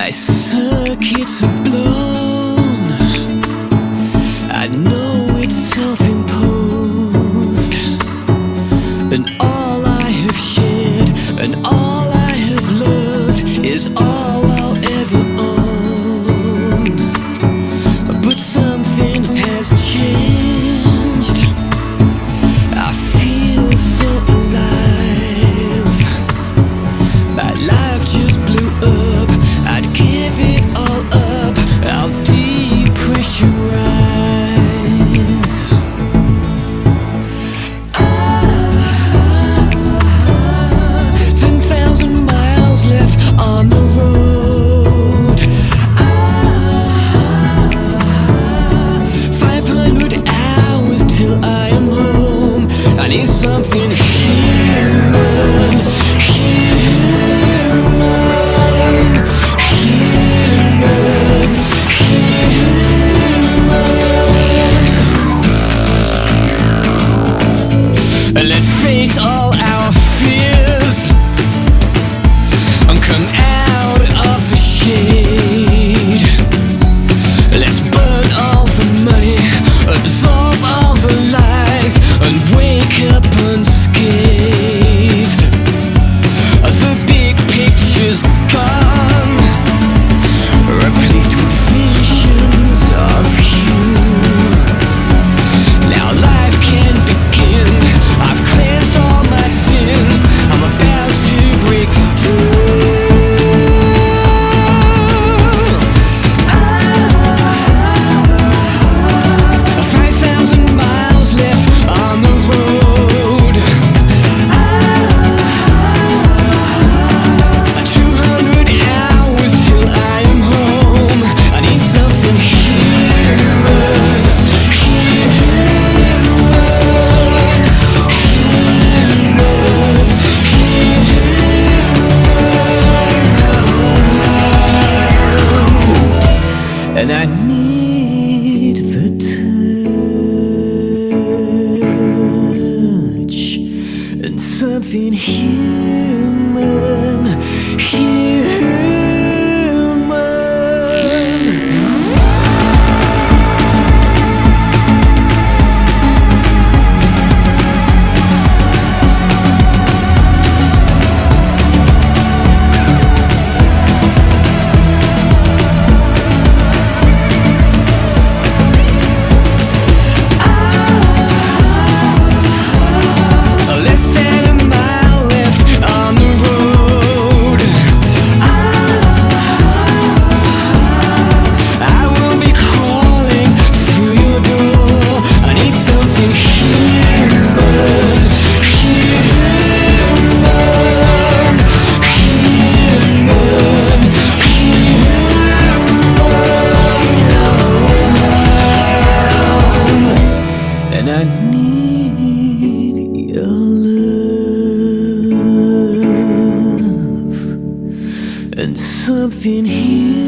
My circuits are blown. I know it's self-imposed, and all I have shared and all I have loved is all I'll ever own. But something has changed. I feel so alive. My life just blew up. I'd give it all up. I'll depressurize. 10,000 miles left on the road. 500 hours till I am home. I need something human, let's face all our fears and come out of the shade. Let's burn all the money, absolve all the lies, and wake up unscathed. The big picture's gone, replaced with visions of you. Now life can begin. I've cleansed all my sins. I'm about to break through. 5,000 miles left on the road. 200 hours till I am home. I need something human, and I need the touch and something human, human. Less than a mile left on the road. I will be crawling through your door. I need something human, human, human, human. And I need your love and something here.